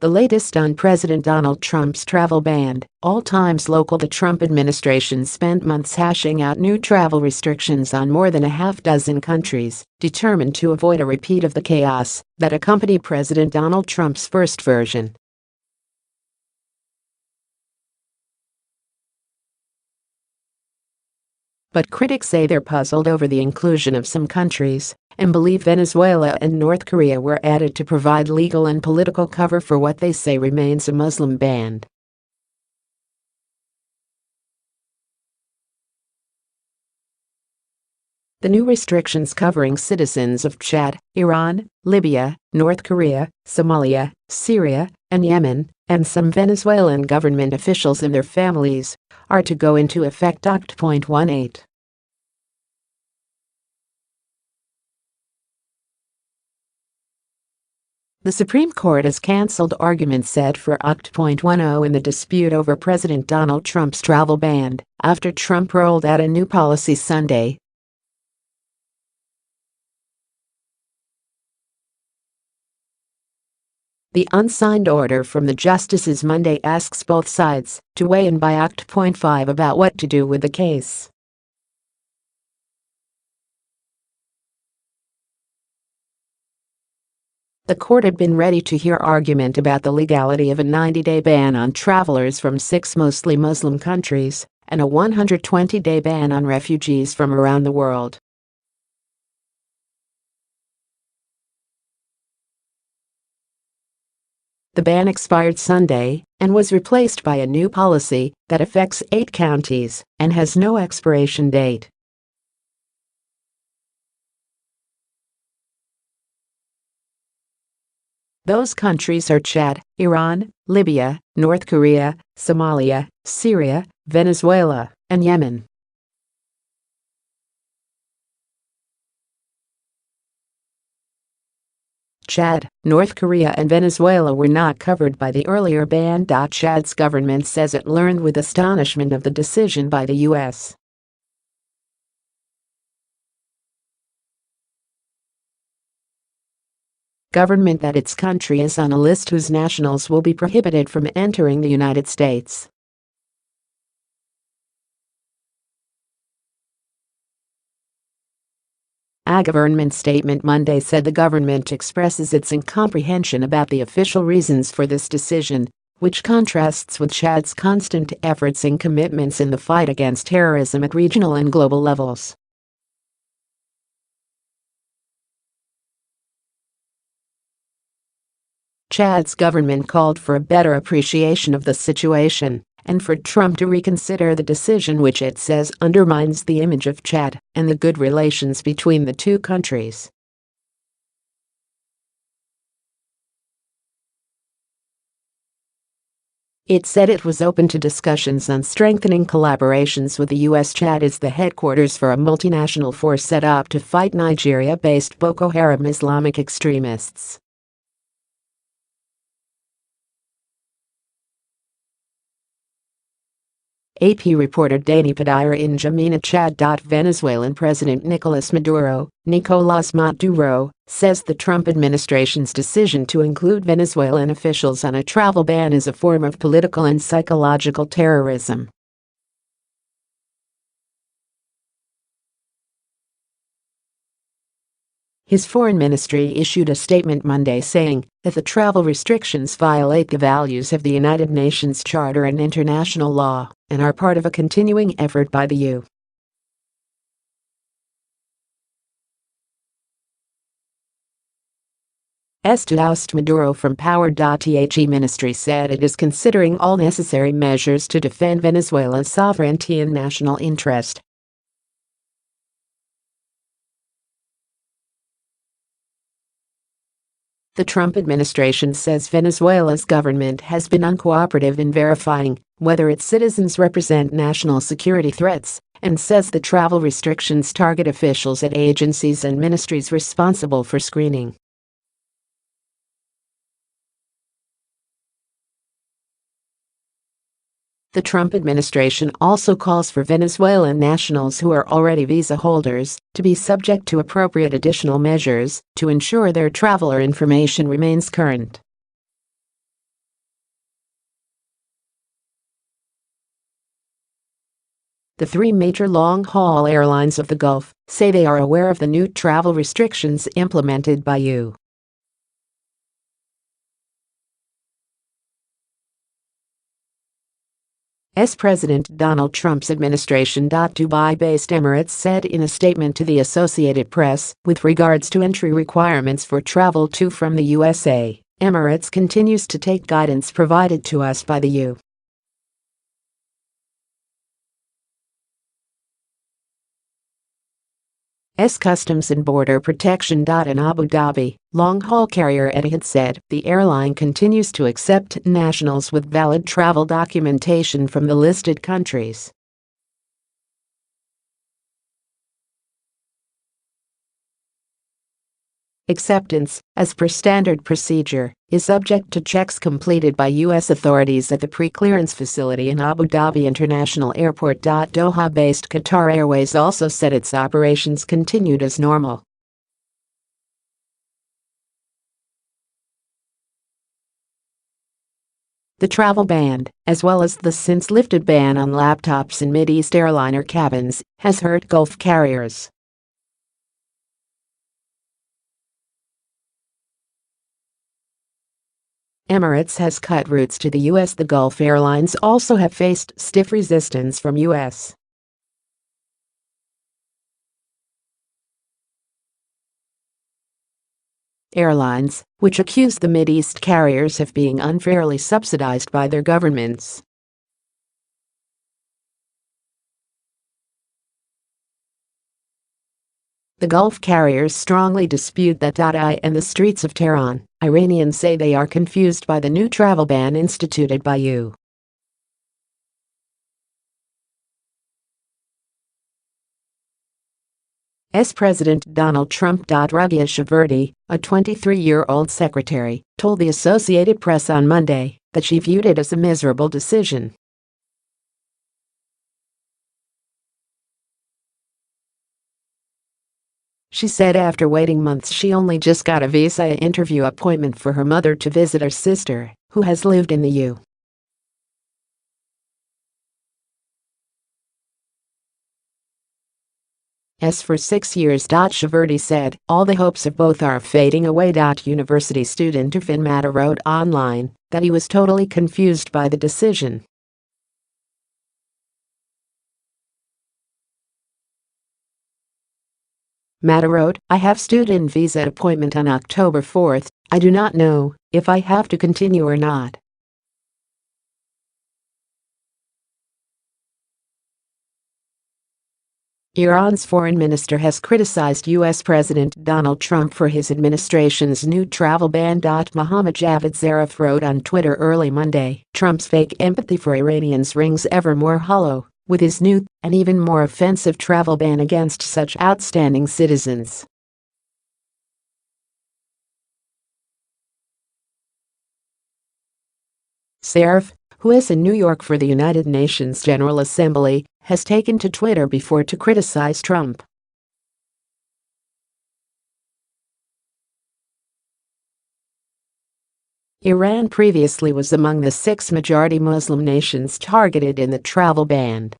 The latest on President Donald Trump's travel ban. All Times Local. The Trump administration spent months hashing out new travel restrictions on more than a half dozen countries, determined to avoid a repeat of the chaos that accompanied President Donald Trump's first version. But critics say they're puzzled over the inclusion of some countries and believe Venezuela and North Korea were added to provide legal and political cover for what they say remains a Muslim ban. The new restrictions covering citizens of Chad, Iran, Libya, North Korea, Somalia, Syria, and Yemen, and some Venezuelan government officials and their families, are to go into effect Oct.18. The Supreme Court has canceled arguments set for Oct.10 in the dispute over President Donald Trump's travel ban, after Trump rolled out a new policy Sunday. The unsigned order from the justices Monday asks both sides to weigh in by Oct.5 about what to do with the case. The court had been ready to hear argument about the legality of a 90-day ban on travelers from 6 mostly Muslim countries and a 120-day ban on refugees from around the world. The ban expired Sunday and was replaced by a new policy that affects 8 counties and has no expiration date. Those countries are Chad, Iran, Libya, North Korea, Somalia, Syria, Venezuela, and Yemen. Chad, North Korea and Venezuela were not covered by the earlier ban. Chad's government says it learned with astonishment of the decision by the U.S. government that its country is on a list whose nationals will be prohibited from entering the United States. A government statement Monday said the government expresses its incomprehension about the official reasons for this decision, which contrasts with Chad's constant efforts and commitments in the fight against terrorism at regional and global levels. Chad's government called for a better appreciation of the situation and for Trump to reconsider the decision, which it says undermines the image of Chad and the good relations between the two countries. It said it was open to discussions on strengthening collaborations with the U.S. Chad is the headquarters for a multinational force set up to fight Nigeria-based Boko Haram Islamic extremists. AP reporter Danny Padilla in N'Djamena, Chad. Venezuelan President Nicolas Maduro says the Trump administration's decision to include Venezuelan officials on a travel ban is a form of political and psychological terrorism. His foreign ministry issued a statement Monday saying that the travel restrictions violate the values of the United Nations Charter and international law and are part of a continuing effort by the U.S. to oust Maduro from power. The ministry said it is considering all necessary measures to defend Venezuela's sovereignty and national interest. The Trump administration says Venezuela's government has been uncooperative in verifying whether its citizens represent national security threats and says the travel restrictions target officials at agencies and ministries responsible for screening. The Trump administration also calls for Venezuelan nationals who are already visa holders to be subject to appropriate additional measures to ensure their traveler information remains current. The three major long-haul airlines of the Gulf say they are aware of the new travel restrictions implemented by U.S. President Donald Trump's administration. Dubai-based Emirates said in a statement to the Associated Press, with regards to entry requirements for travel to from the USA, Emirates continues to take guidance provided to us by the U.S. Customs and Border Protection. In Abu Dhabi, long-haul carrier Etihad said the airline continues to accept nationals with valid travel documentation from the listed countries. Acceptance, as per standard procedure, is subject to checks completed by U.S. authorities at the pre-clearance facility in Abu Dhabi International Airport. Doha-based Qatar Airways also said its operations continued as normal. The travel ban, as well as the since-lifted ban on laptops in Mideast airliner cabins, has hurt Gulf carriers. Emirates has cut routes to the U.S. The Gulf airlines also have faced stiff resistance from U.S. airlines, which accuse the Mideast carriers of being unfairly subsidized by their governments. The Gulf carriers strongly dispute that. In the streets of Tehran, Iranians say they are confused by the new travel ban instituted by U.S. President Donald Trump. Raghia Shaverdi, a 23-year-old secretary, told the Associated Press on Monday that she viewed it as a miserable decision. She said after waiting months she only just got a visa interview appointment for her mother to visit her sister, who has lived in the U.S. for 6 years. Shaverdi said, all the hopes of both are fading away. University student Irfan Matta wrote online that he was totally confused by the decision. Matta wrote, I have student visa appointment on October 4th, I do not know if I have to continue or not. Iran's foreign minister has criticized U.S. President Donald Trump for his administration's new travel ban. Mohammad Javad Zarif wrote on Twitter early Monday, Trump's fake empathy for Iranians rings ever more hollow with his new and even more offensive travel ban against such outstanding citizens. Zarif, who is in New York for the United Nations General Assembly, has taken to Twitter before to criticize Trump. Iran previously was among the 6 majority Muslim nations targeted in the travel ban.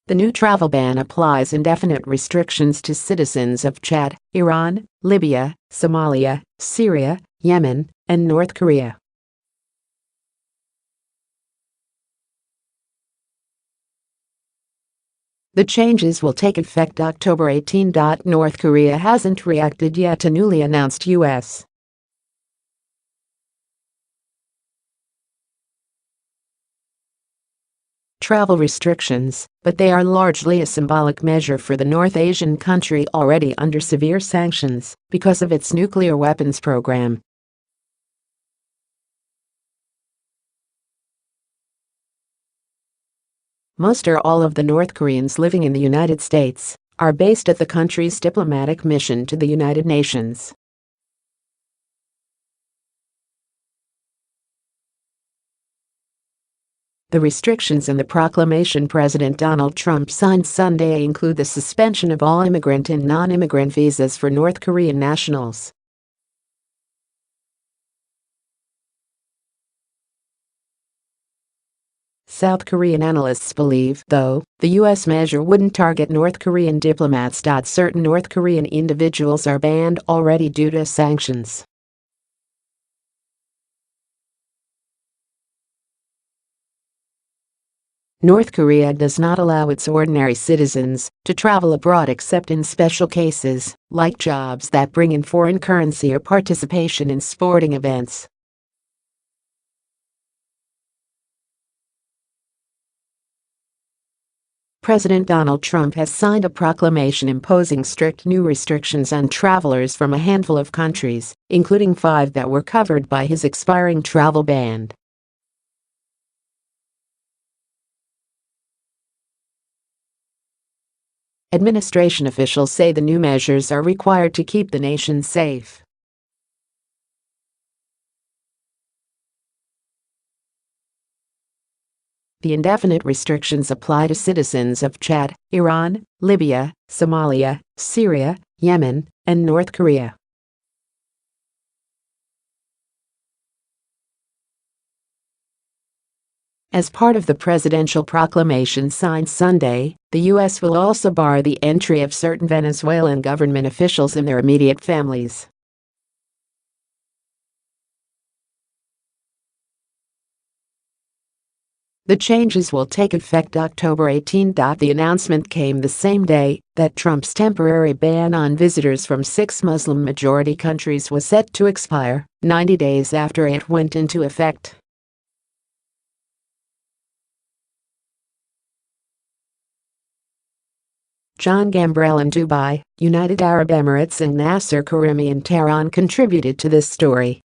The new travel ban applies indefinite restrictions to citizens of Chad, Iran, Libya, Somalia, Syria, Yemen, and North Korea. The changes will take effect October 18. North Korea hasn't reacted yet to newly announced U.S. travel restrictions, but they are largely a symbolic measure for the North Asian country already under severe sanctions because of its nuclear weapons program. Most or all of the North Koreans living in the United States are based at the country's diplomatic mission to the United Nations. The restrictions in the proclamation President Donald Trump signed Sunday include the suspension of all immigrant and non-immigrant visas for North Korean nationals. South Korean analysts believe, though, the U.S. measure wouldn't target North Korean diplomats. Certain North Korean individuals are banned already due to sanctions. North Korea does not allow its ordinary citizens to travel abroad except in special cases, like jobs that bring in foreign currency or participation in sporting events. President Donald Trump has signed a proclamation imposing strict new restrictions on travelers from a handful of countries, including 5 that were covered by his expiring travel ban. Administration officials say the new measures are required to keep the nation safe. The indefinite restrictions apply to citizens of Chad, Iran, Libya, Somalia, Syria, Yemen, and North Korea. As part of the presidential proclamation signed Sunday, the U.S. will also bar the entry of certain Venezuelan government officials and their immediate families. The changes will take effect October 18. The announcement came the same day that Trump's temporary ban on visitors from 6 Muslim-majority countries was set to expire, 90 days after it went into effect. John Gambrell in Dubai, United Arab Emirates and Nasser Karimi in Tehran contributed to this story.